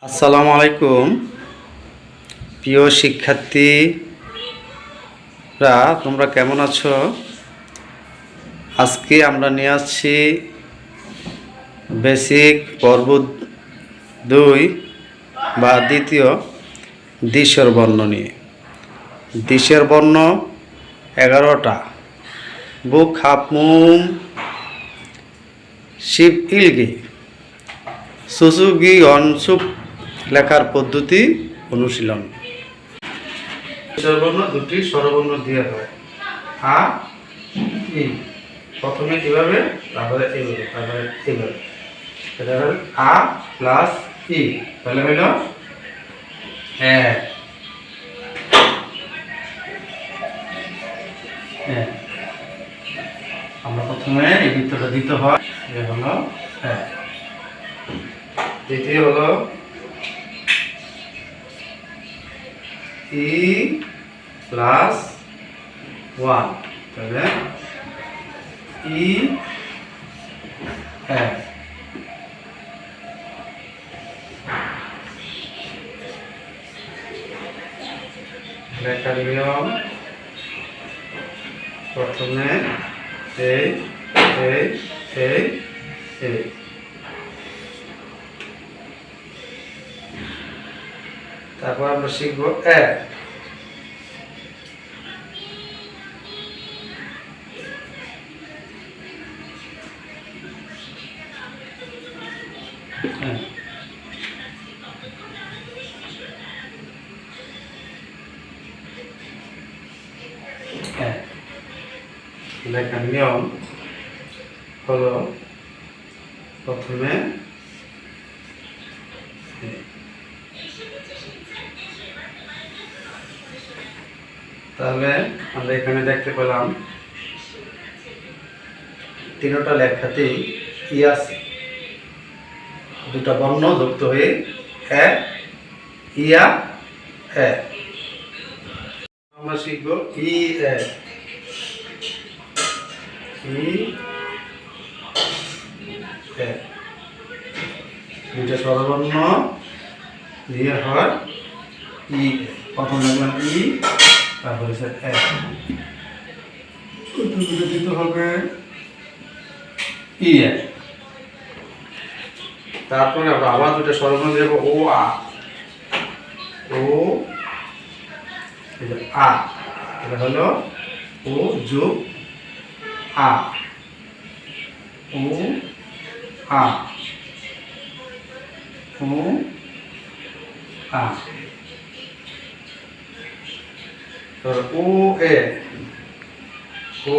আসসালামু আলাইকুম প্রিয় শিক্ষার্থীরা, তোমরা কেমন আছো? আজকে আমরা নিয়ে আসছি বেসিক পর্ব 2 বা দ্বিতীয় দিশের বর্ণ নিয়ে। দিশের বর্ণ 11টা। বুক হাফমুম শিব ইলগি সুসুগি অনসুপ লেখার পদ্ধতি অনুশীলন। স্বরবর্ণ দুটি স্বরবর্ণ দিয়ে হয় আ ই। প্রথমে এভাবে, তারপরে এইভাবে, তারপরে এইভাবে। এটা হল আ প্লাস ই, তাহলে হইল আমরা প্রথমে এই বৃত্তটা দিতে হয়, এ হলো দ্বিতীয় হলো ই প্লাস 1, তাহলে ই লেখার নিয়ম প্রথমে এই এই এই এই, তারপর আমরা শিখবো লেখার নিয়ম হলো প্রথমে তাহলে আমরা এখানে দেখতে পেলাম তিনটা লেখাতেই ই আছে, দুটা বর্ণ যুক্ত হয়ে ইয়া আমরা শিখব ই দুইটা স্বরবর্ণ দিয়ে হয় ই। প্রথম লিখলাম ই, তারপরে দিতে হবে ই। তারপরে আমরা আবার দুটো স্বরবর্ণ দেব ও আ, ও আ, এটা হলো ও যোগ আ, ও আ, ও আ। ও এ, ও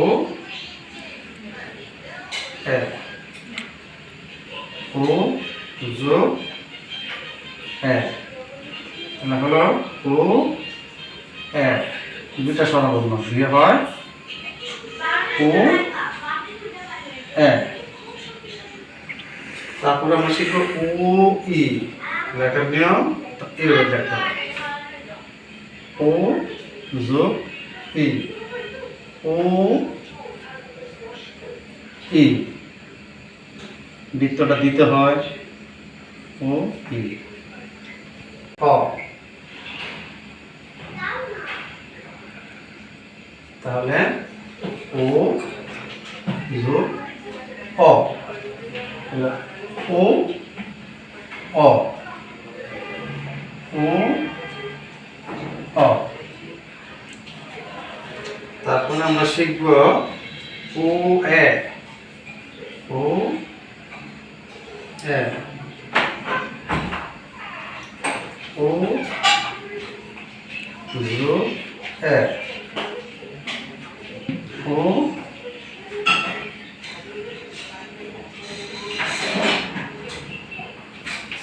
এ, ও যোগ এ, তাহলে হলো ও এ। দুটা স্বরবর্ণ দিয়ে হয় ও এ। তারপরে আমরা শিখবো ও ই। লেখার নিয়ম এইভাবে দেখতে হবে, ও যোগ ই, ও ই। বৃত্তটা দিতে হয় ও ই। তাহলে ও যোগ অ, ও অ, ও অ। তারপরে আমরা শিখব ও এ, ও এ, ও যোগ এ, ও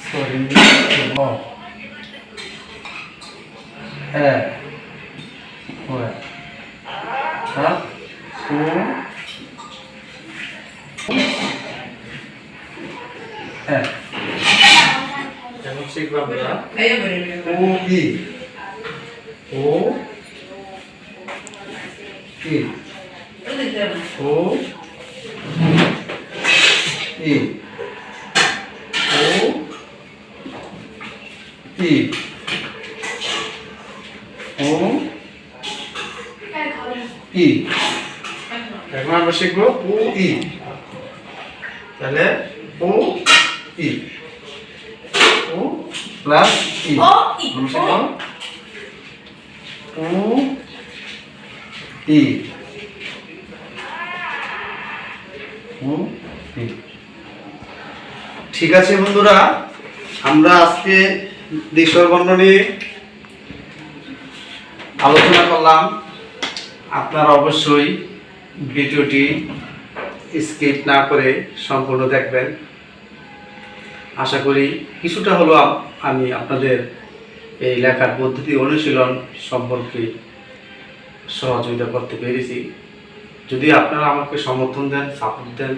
সরি অ এ, ও এখন শিখবো আমরা ও ই, ও ই, ও ই, ও ই ও ই এখন আমরা শিখবো ও ই তাহলে ও ই ও প্লাস ই আমরা শিখবো ও ই ও ই। ঠিক আছে বন্ধুরা, আমরা আজকে দ্বিস্বর বর্ণ নিয়ে আলোচনা করলাম। আপনারা অবশ্যই ভিডিওটি স্কিপ না করে সম্পূর্ণ দেখবেন। আশা করি কিছুটা হলো আমি আপনাদের এই লেখার পদ্ধতি অনুশীলন সম্পর্কে সহযোগিতা করতে পেরেছি। যদি আপনারা আমাকে সমর্থন দেন, সাপোর্ট দেন,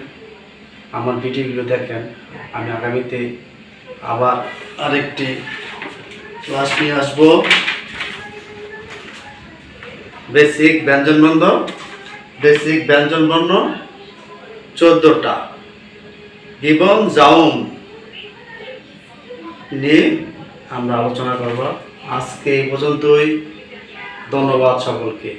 আমার ভিডিওগুলো দেখেন, আমি আগামীতে আবার আরেকটি ক্লাস নিয়ে আসবো। বেসিক ব্যঞ্জনবর্ণ 14টা এবং জাউন নিয়ে আমরা আলোচনা করব। আজকে এই পর্যন্তই। ধন্যবাদ সকলকে।